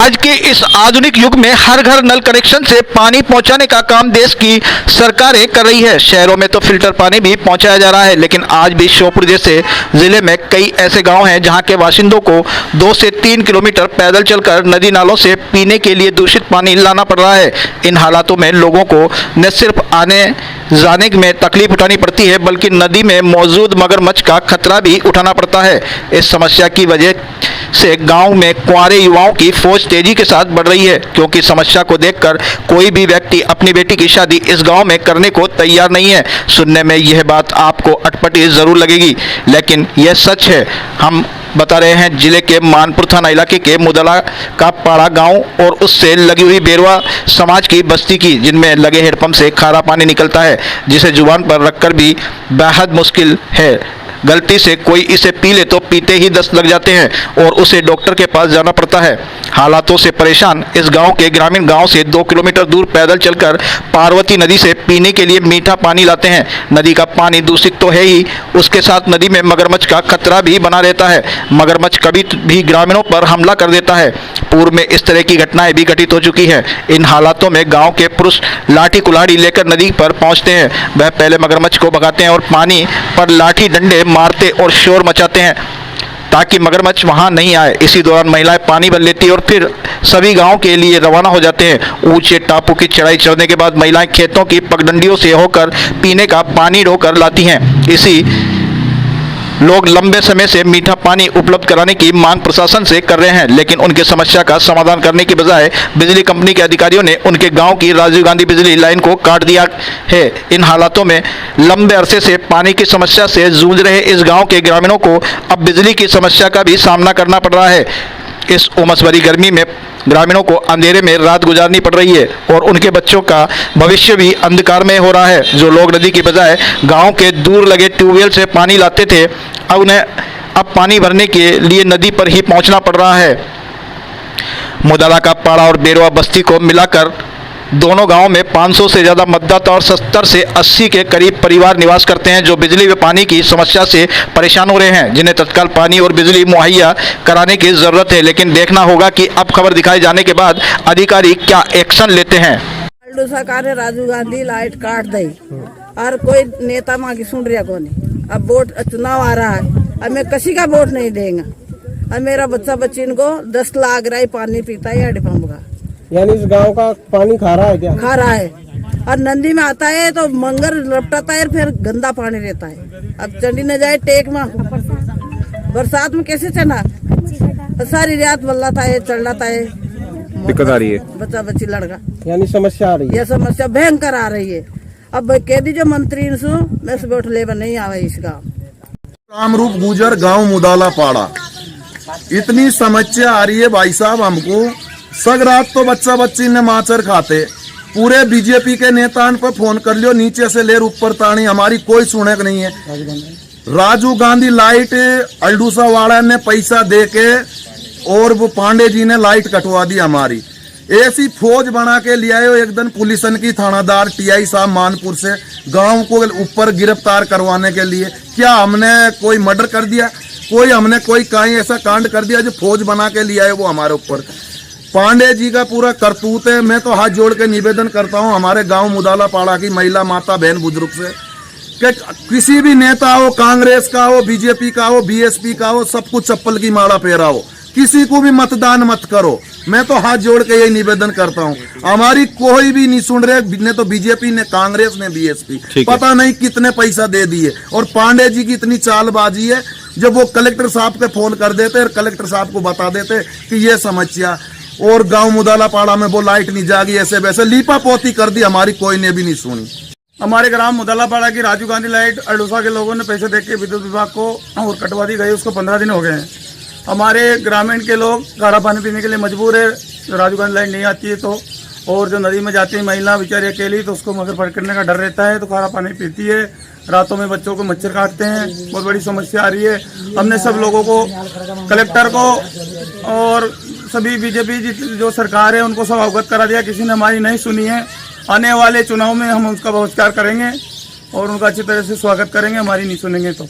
आज के इस आधुनिक युग में हर घर नल कनेक्शन से पानी पहुंचाने का काम देश की सरकारें कर रही है। शहरों में तो फिल्टर पानी भी पहुंचाया जा रहा है, लेकिन आज भी श्योपुर जैसे जिले में कई ऐसे गांव हैं जहां के बाशिंदों को 2 से 3 किलोमीटर पैदल चलकर नदी नालों से पीने के लिए दूषित पानी लाना पड़ रहा है। इन हालातों में लोगों को न सिर्फ आने जाने में तकलीफ उठानी पड़ती है, बल्कि नदी में मौजूद मगरमच्छ का खतरा भी उठाना पड़ता है। इस समस्या की वजह से गांव में कुंवारे युवाओं की फौज तेजी के साथ बढ़ रही है, क्योंकि समस्या को देखकर कोई भी व्यक्ति अपनी बेटी की शादी इस गांव में करने को तैयार नहीं है। सुनने में यह बात आपको अटपटी जरूर लगेगी, लेकिन यह सच है। हम बता रहे हैं जिले के मानपुर थाना इलाके के मुदला का पाड़ा गांव और उससे लगी हुई बेरवा समाज की बस्ती की, जिनमें लगे हेडपंप से खारा पानी निकलता है, जिसे जुबान पर रखकर भी बेहद मुश्किल है। गलती से कोई इसे पी ले तो पीते ही दस्त लग जाते हैं और उसे डॉक्टर के पास जाना पड़ता है। हालातों से परेशान इस गांव के ग्रामीण गांव से 2 किलोमीटर दूर पैदल चलकर पार्वती नदी से पीने के लिए मीठा पानी लाते हैं। नदी का पानी दूषित तो है ही, उसके साथ नदी में मगरमच्छ का खतरा भी बना रहता है। मगरमच्छ कभी भी ग्रामीणों पर हमला कर देता है। पूर्व में इस तरह की घटनाएं भी घटित हो चुकी है। इन हालातों में गाँव के पुरुष लाठी कुल्हाड़ी लेकर नदी पर पहुँचते हैं। वह पहले मगरमच्छ को भगाते हैं और पानी पर लाठी डंडे मारते और शोर मचाते हैं ताकि मगरमच्छ वहां नहीं आए। इसी दौरान महिलाएं पानी भर लेती और फिर सभी गांव के लिए रवाना हो जाते हैं। ऊंचे टापू की चढ़ाई चढ़ने के बाद महिलाएं खेतों की पगडंडियों से होकर पीने का पानी ढोकर लाती हैं। इसी लोग लंबे समय से मीठा पानी उपलब्ध कराने की मांग प्रशासन से कर रहे हैं, लेकिन उनकी समस्या का समाधान करने की बजाय बिजली कंपनी के अधिकारियों ने उनके गांव की राजीव गांधी बिजली लाइन को काट दिया है। इन हालातों में लंबे अरसे से पानी की समस्या से जूझ रहे इस गांव के ग्रामीणों को अब बिजली की समस्या का भी सामना करना पड़ रहा है। इस उमस भरी गर्मी में ग्रामीणों को अंधेरे में रात गुजारनी पड़ रही है और उनके बच्चों का भविष्य भी अंधकार में हो रहा है। जो लोग नदी की बजाय गांव के दूर लगे ट्यूबवेल से पानी लाते थे, अब उन्हें पानी भरने के लिए नदी पर ही पहुंचना पड़ रहा है। मुदला का पाड़ा और बेरवा बस्ती को मिलाकर दोनों गांवों में 500 से ज़्यादा मतदाता और 70 से 80 के करीब परिवार निवास करते हैं, जो बिजली व पानी की समस्या से परेशान हो रहे हैं, जिन्हें तत्काल पानी और बिजली मुहैया कराने की ज़रूरत है। लेकिन देखना होगा कि अब खबर दिखाए जाने के बाद अधिकारी क्या एक्शन लेते हैं। सरकार राजीव गांधी लाइट काट दी और कोई नेता माँ की सुन रहा कौन। अब वोट चुनाव आ रहा है, अब मैं किसी का वोट नहीं देगा। अब मेरा बच्चा बच्ची को 10 लाख रहा पानी पीता है हेडपंप का। यानी इस गांव का पानी खारा है क्या? खारा है, और नदी में आता है तो मंगर लपटाता है, फिर गंदा पानी रहता है। अब चढ़ी न जाए टेक में, बरसात में कैसे चढ़ना? सारी रात बल्लाता है, चढ़ाता है, दिक्कत आ रही है। बच्चा बच्ची लड़का, यानी समस्या आ रही है। यह समस्या भयंकर आ रही है। अब कह दीजिए मंत्री मैं से वोट लेकर नहीं आवे इस गाँव। रामरूप गुजर गांव मुदाला पाड़ा, इतनी समस्या आ रही है भाई साहब हमको। सग रात तो बच्चा बच्ची ने माचर खाते। पूरे बीजेपी के नेता पर फोन कर लियो, नीचे से लेर ऊपर तानी, हमारी कोई सुने नहीं है। राजीव गांधी लाइट अल्डूसा वाला ने पैसा दे के और वो पांडे जी ने लाइट कटवा दी हमारी। ऐसी फौज बना के ले आए एक दिन पुलिसन की थानादार टीआई साहब मानपुर से गांव को ऊपर गिरफ्तार करवाने के लिए। क्या हमने कोई मर्डर कर दिया? हमने कोई कहीं ऐसा कांड कर दिया जो फौज बना के ले आए वो हमारे ऊपर? पांडे जी का पूरा करतूत है। मैं तो हाथ जोड़ के निवेदन करता हूं हमारे गांव मुदाला पाड़ा की महिला माता बहन बुजुर्ग से कि किसी भी नेता हो, कांग्रेस का हो, बीजेपी का हो, बीएसपी का हो, सब कुछ चप्पल की माला फेरा हो, किसी को भी मतदान मत करो। मैं तो हाथ जोड़ के यही निवेदन करता हूं। हमारी कोई भी नहीं सुन रहे, ने तो बीजेपी ने, कांग्रेस ने, बीएसपी, पता नहीं कितने पैसा दे दिए। और पांडे जी की इतनी चालबाजी है, जब वो कलेक्टर साहब के फोन कर देते और कलेक्टर साहब को बता देते कि ये समस्या, और गांव मुदाला पाड़ा में वो लाइट नहीं जागी, ऐसे वैसे लीपा पोती कर दी, हमारी कोई ने भी नहीं सुनी। हमारे ग्राम मुदाला पाड़ा की राजीव गांधी लाइट अल्डूसा के लोगों ने पैसे देके विद्युत विभाग को और कटवा दी गई, उसको 15 दिन हो गए हैं। हमारे ग्रामीण के लोग खारा पानी पीने के लिए मजबूर है। राजीव गांधी लाइट नहीं आती है तो, और जो नदी में जाती है महिला बेचारी अकेली, तो उसको मगर पकड़ने का डर रहता है, तो खारा पानी पीती है। रातों में बच्चों को मच्छर काटते हैं, बहुत बड़ी समस्या आ रही है। हमने सब लोगों को, कलेक्टर को और सभी बीजेपी जो सरकार है उनको सब अवगत करा दिया, किसी ने हमारी नहीं सुनी है। आने वाले चुनाव में हम उसका बहिष्कार करेंगे और उनका अच्छी तरह से स्वागत करेंगे, हमारी नहीं सुनेंगे तो।